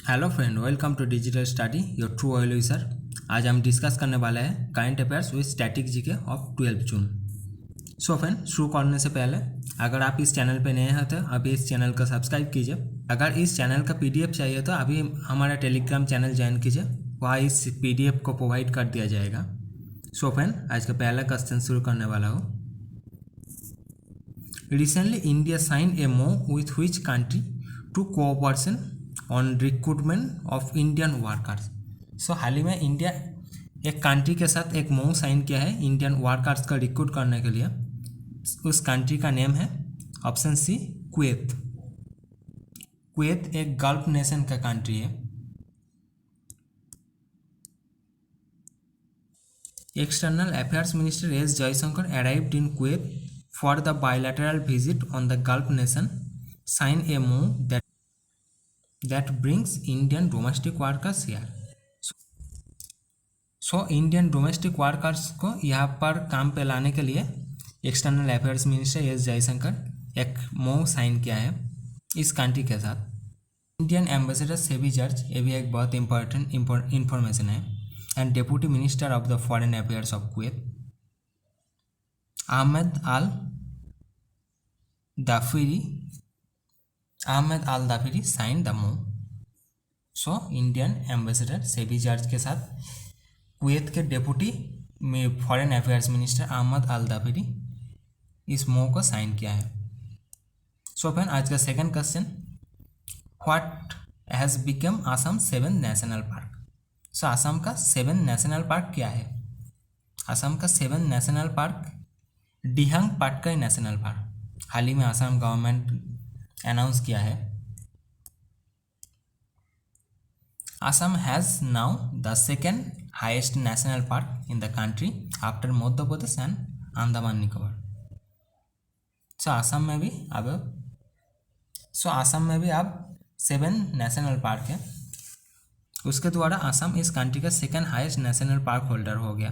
Hello friend, welcome to digital study your true well wisher. आज हम discuss करने वाले हैं current affairs with static GK of 12 June. So friend, शुरू करने से पहले अगर आप इस चैनल पे नए हैं तो अभी इस चैनल को सब्सक्राइब कीजिए। अगर इस चैनल का पीडीएफ चाहिए तो अभी हमारा टेलीग्राम चैनल ज्वाइन कीजिए, वहाँ इस पीडीएफ को प्रोवाइड कर दिया जाएगा। सो फ्रेंड, आज का पहला क्वेश्चन शुरू करने वाला हूँ। Recently, India signed a MoU with which country to cooperation on recruitment of Indian workers? So हाल ही में इंडिया एक कंट्री के साथ एक MoU साइन किया है इंडियन वर्कर्स का रिक्रूट करने के लिए। उस कंट्री का नेम है ऑप्शन सी कुवैत। कुवैत एक गल्फ नेशन का कंट्री है। External affairs minister S Jaishankar arrived in Kuwait for the bilateral visit on the Gulf nation, sign a MoU that brings Indian domestic workers here. So Indian domestic workers को यहाँ पर काम पे लाने के लिए external affairs minister S Jaishankar एक MoU sign किया है इस कंट्री के साथ। इंडियन एम्बेसडर सेबी जॉर्ज, ये भी एक बहुत इंपॉर्टेंट इंफॉर्मेशन है, and deputy minister of the foreign affairs of Kuwait Ahmed Al Dafiri signed the MoU. सो इंडियन एम्बेसडर सेबी जॉर्ज के साथ कुवैत के deputy foreign affairs minister Ahmed Al Dafiri इस MoU को साइन किया है। सो फ्रेंड, आज का second question, what has become Assam 7th national park? So Assam का 7th नेशनल पार्क क्या है? असम का 7th national park Dehing Patkai national park हाल ही में असम गवर्नमेंट अनाउंस किया है। Assam has now the second highest national park in the country after Madhya Pradesh and Andaman Nicobar. So Assam में भी अब 7 नेशनल पार्क है। उसके द्वारा असम इस कंट्री का second highest national park holder हो गया।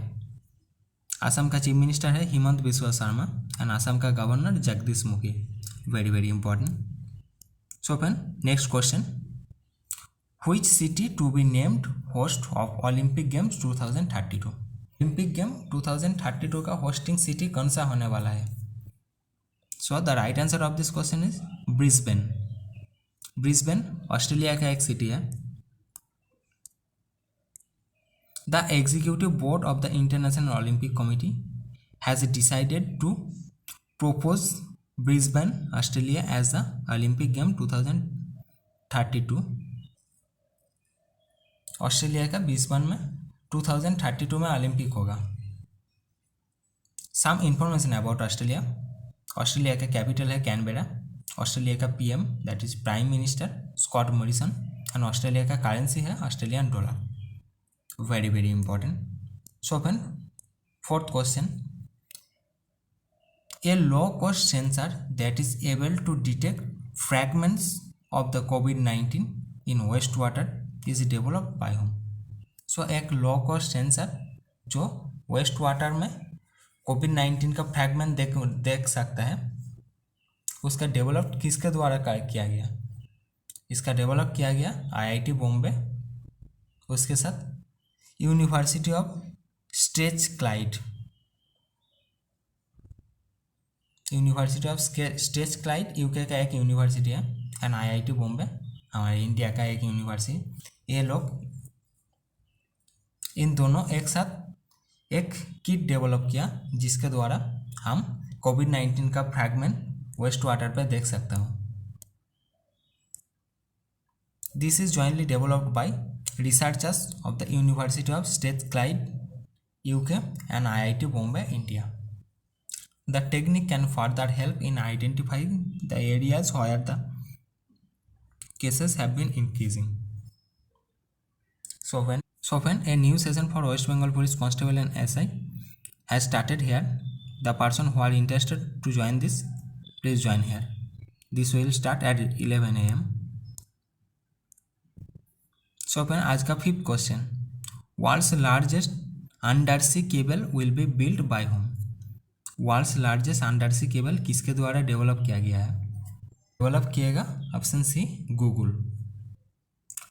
असम का चीफ मिनिस्टर है हिमंत बिस्वा शर्मा एंड असम का governor Jagdish Mukhi. Very very important. So friend, next question, which city to be named host of Olympic games 2032? Olympic game 2032 का होस्टिंग सिटी कौन सा होने वाला है? So the right answer of this question is Brisbane. Brisbane Australia का एक city है। The Executive Board of the International Olympic Committee has decided to propose Brisbane, Australia as the Olympic Game 2032। Australia का Brisbane में 2032 में Olympic होगा। Some information about Australia. Australia का capital है Canberra. Australia का PM that is prime minister Scott Morrison and Australia का currency है Australian dollar. Very very important. So then, fourth question, a low cost sensor that is able to detect fragments of the COVID-19 in wastewater is developed by whom? So एक low cost sensor जो waste water में COVID-19 का fragment देख सकता है, उसका develop किसके द्वारा किया गया? इसका डेवलप किया गया IIT बॉम्बे, उसके साथ university of Strathclyde. University of Strathclyde UK का एक यूनिवर्सिटी है एंड IIT बॉम्बे हमारे इंडिया का एक यूनिवर्सिटी। ये लोग इन दोनों एक साथ एक किट डेवलप किया जिसके द्वारा हम COVID-19 का फ्रैगमेंट वेस्ट वाटर पर देख सकते हो। This is jointly developed by researchers of the University of Strathclyde, UK and IIT Bombay, India. The technique can further help in identifying the areas where the cases have been increasing. So when a new session for West Bengal Police Constable and SI has started here, the person who are interested to join this, please join here. This will start at 11 AM. So friend, आज का fifth question, world's largest undersea cable will be build by whom? World's largest undersea cable किसके द्वारा develop किया गया है? Develop किएगा option C Google.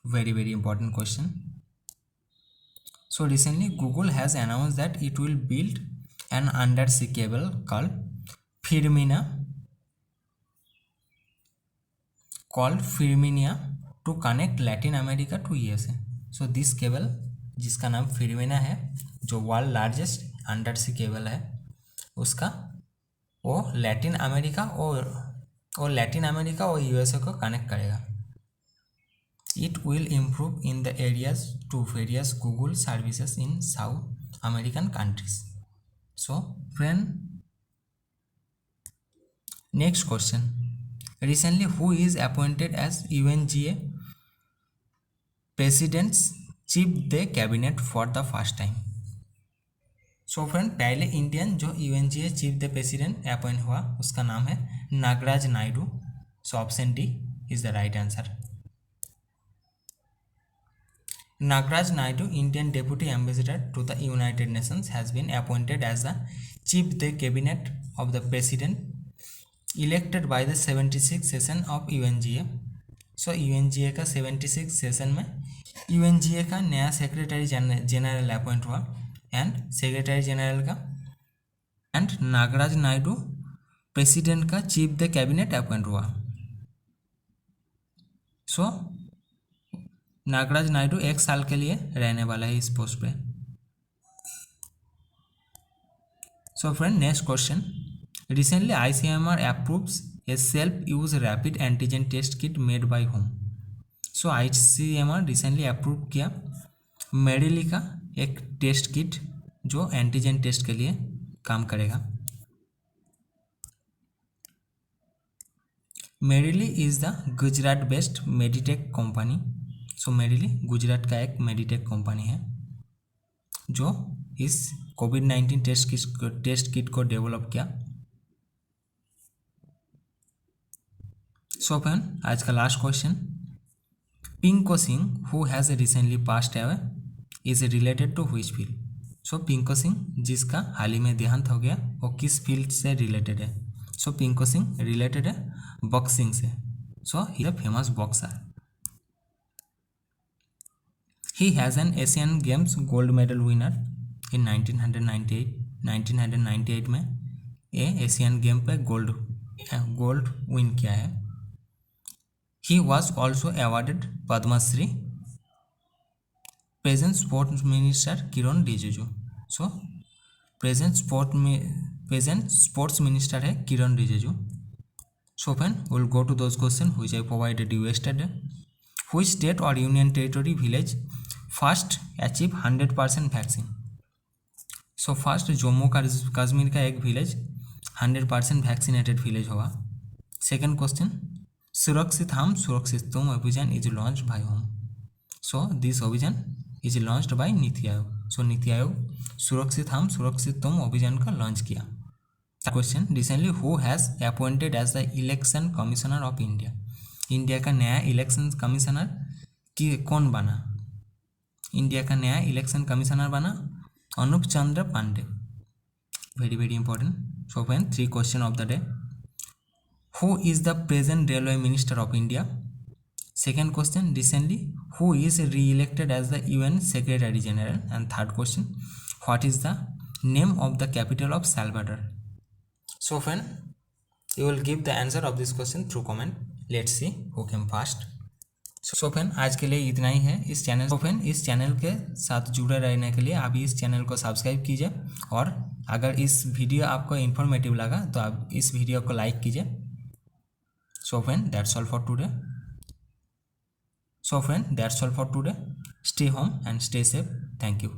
very important question. So recently Google has announced that it will build an undersea cable called Firmina to connect Latin America to USA. So this cable जिसका नाम फिरमिना है, जो world largest undersea cable है, उसका वो Latin America और USA को connect करेगा. It will improve in the areas to various Google services in South American countries. So friend, next question. Recently, who is appointed as UNGA President's Chief the Cabinet for the first time? So friend, पहले Indian जो UNGA chief the president appoint हुआ उसका नाम है Nagraj Naidu. So option D is the right answer. Nagraj Naidu, Indian Deputy Ambassador to the United Nations, has been appointed as the Chief the Cabinet of the President, elected by the 76th session of UNGA. So UNGA का 76 session में UNGA का नया secretary general appoint हुआ and secretary general का and Nagraj Naidu president का chief the cabinet appoint हुआ. सो नागराज नायडू 1 साल के लिए रहने वाला है इस पोस्ट पे. So friend, next question. Recently ICMR approves a self use rapid antigen test kit made by whom. So ICMR recently approve किया मेडिली का एक टेस्ट किट जो एंटीजन टेस्ट के लिए काम करेगा. Meril is the Gujarat based meditech company. So Meril Gujarat का एक मेडिटेक कंपनी है जो इस कोविड-19 टेस्ट किट को डेवलप किया. सो फ्रेंड, आज का last question. Dingko Singh who has recently passed away is related to which field. So Dingko Singh जिसका हाल ही में देहांत हो गया वो किस फील्ड से रिलेटेड है. सो पिंको सिंह रिलेटेड है बॉक्सिंग से. So he is a famous boxer. He has an Asian Games gold medal winner in 1998. 1998 में ये एशियन गेम पे गोल्ड विन किया है. He was also awarded Padma Shri. Present sports minister Kiren Rijiju. So present sports minister है Kiren Rijiju. So friend, we'll go to those questions which I provided you yesterday. Which state or union territory village first achieve 100% vaccine. So first Jammu Kashmir का एक village 100% vaccinated village होगा. Second question, सुरक्षित हम सुरक्षित तुम अभियान is launch by whom. So this अभियान is launched by NITI Aayog. सो नीति आयोग सुरक्षित हम सुरक्षित तुम अभियान का लॉन्च किया. Question, recently who has appointed as the election commissioner of India. India का नया इलेक्शन कमिश्नर कौन बना. इंडिया का नया इलेक्शन कमिश्नर बना Anup Chandra Pandey. Very important. So friend, 3 question of the day. Who is the present railway minister of India. Second question, recently who is re elected as the UN secretary general. And third question, what is the name of the capital of Salvador. So friend, you will give the answer of this question through comment. Let's see who came first. So friend, आज के लिए इतना ही है इस channel. So friend, इस channel के साथ जुड़े रहने के लिए आप इस चैनल को सब्सक्राइब कीजिए और अगर इस वीडियो आपको इन्फॉर्मेटिव लगा तो आप इस वीडियो को लाइक कीजिए. So friend, that's all for today. Stay home and stay safe. Thank you.